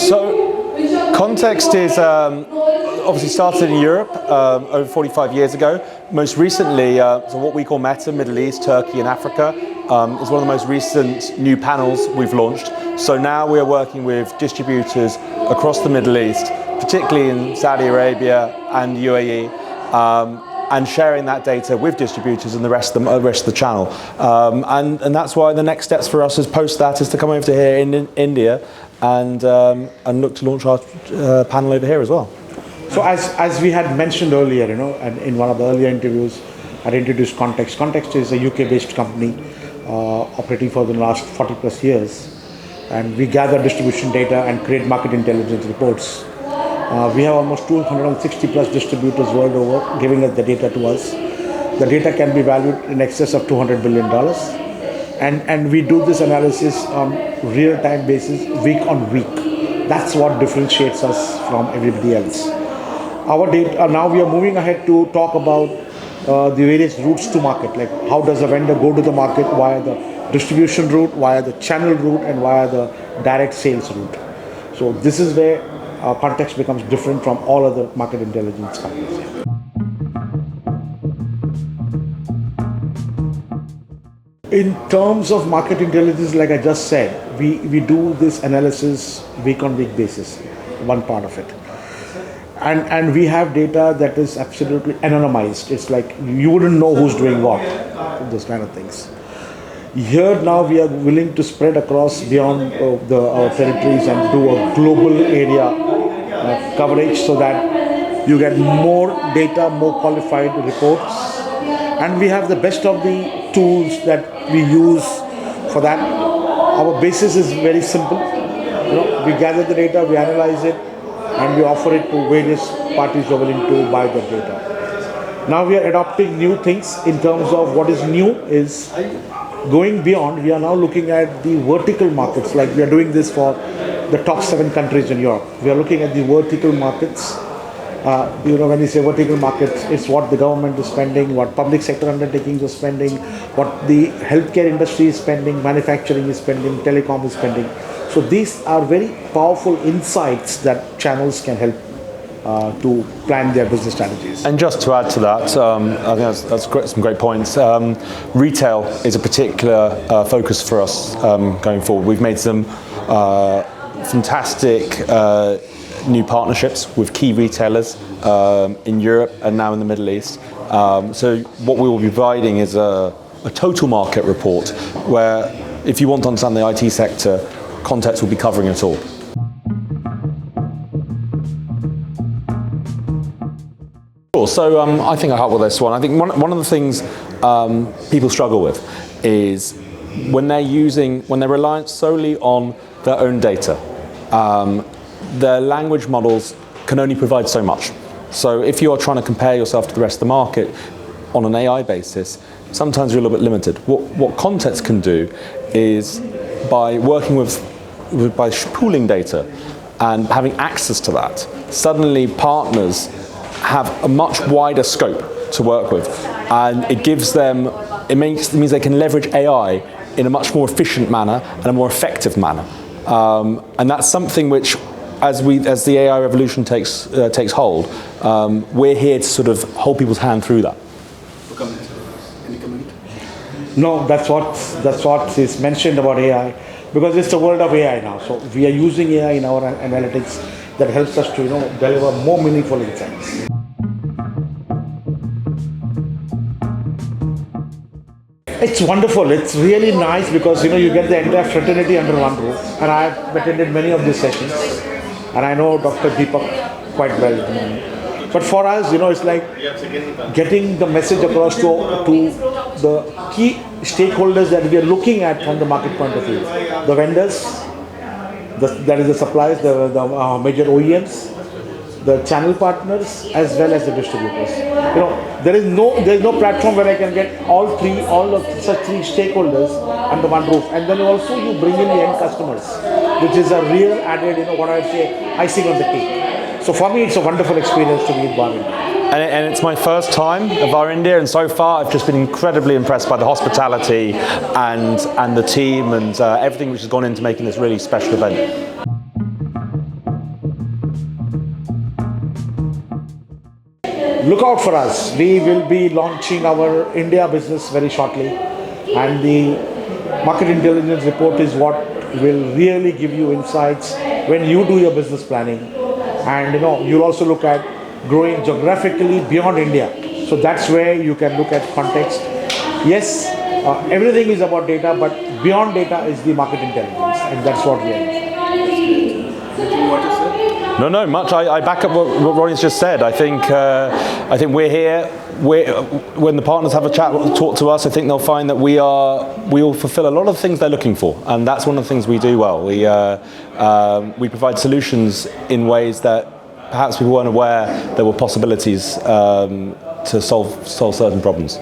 So, Context is obviously started in Europe over 45 years ago. Most recently, so what we call META, Middle East, Turkey and Africa, is one of the most recent new panels we've launched. So now we are working with distributors across the Middle East, particularly in Saudi Arabia and UAE, and sharing that data with distributors and the rest of the channel. And that's why the next steps for us is post that is to come over to here in India and look to launch our panel over here as well. So as we had mentioned earlier, and in one of the earlier interviews, I'd introduced Context. Context is a UK-based company operating for the last 40 plus years, and we gather distribution data and create market intelligence reports. We have almost 260 plus distributors world over giving us the data to us. The data can be valued in excess of $200 billion. And we do this analysis on real-time basis, week on week. That's what differentiates us from everybody else. Our data, now we are moving ahead to talk about the various routes to market, like how does a vendor go to the market via the distribution route, via the channel route, and via the direct sales route. So this is where Context becomes different from all other market intelligence companies. In terms of market intelligence, like I just said, we do this analysis week on week basis, one part of it. And we have data that is absolutely anonymized. It's like you wouldn't know who's doing what, those kind of things. Here now we are willing to spread across beyond our territories and do a global area coverage so that you get more data, more qualified reports. And we have the best of the tools that we use for that. Our basis is very simple. We gather the data, we analyze it, and we offer it to various parties who are willing to buy the data. Now we are adopting new things in terms of what is new is going beyond. We are now looking at the vertical markets, like we are doing this for the top 7 countries in Europe. We are looking at the vertical markets. When you say vertical markets, it's what the government is spending, what public sector undertakings are spending, what the healthcare industry is spending, manufacturing is spending, telecom is spending. So these are very powerful insights that channels can help to plan their business strategies. And just to add to that, I think that's great, some great points. Retail is a particular focus for us going forward. We've made some fantastic new partnerships with key retailers in Europe and now in the Middle East. So what we will be providing is a total market report where if you want to understand the IT sector, Context will be covering it all. So I think I help with this one. I think one of the things people struggle with is when they're reliant solely on their own data. Their language models can only provide so much. So if you are trying to compare yourself to the rest of the market on an AI basis, sometimes you're a little bit limited. What Context can do is by working by pooling data and having access to that, suddenly partners have a much wider scope to work with, and it means they can leverage AI in a much more efficient manner and a more effective manner. And that's something which, as the AI revolution takes hold, we're here to sort of hold people's hand through that. Any comment? No, that's what is mentioned about AI, because it's the world of AI now. So we are using AI in our analytics that helps us to deliver more meaningful insights. It's wonderful. It's really nice because you get the entire fraternity under one roof, and I've attended many of these sessions, and I know Dr. Deepak quite well. But for us, it's like getting the message across to the key stakeholders that we are looking at from the market point of view. The vendors, that is the suppliers, the major OEMs, the channel partners, as well as the distributors. There is no platform where I can get all of such three stakeholders under one roof. And then also you bring in the end customers, which is a real added, what I say, icing on the cake. So for me, it's a wonderful experience to meet VARINDIA. And it's my first time at VARINDIA, and so far I've just been incredibly impressed by the hospitality and the team and everything which has gone into making this really special event. look out for us. We will be launching our India business very shortly, and the market intelligence report is what will really give you insights when you do your business planning. And you'll also look at growing geographically beyond India. So that's where you can look at context. Yes, everything is about data, but beyond data is the market intelligence, and that's what we are. No, much. I back up what Ronnie's just said. I think we're here. When the partners have a chat, talk to us, I think they'll find that we all fulfil a lot of the things they're looking for, and that's one of the things we do well. We provide solutions in ways that perhaps we weren't aware there were possibilities to solve certain problems.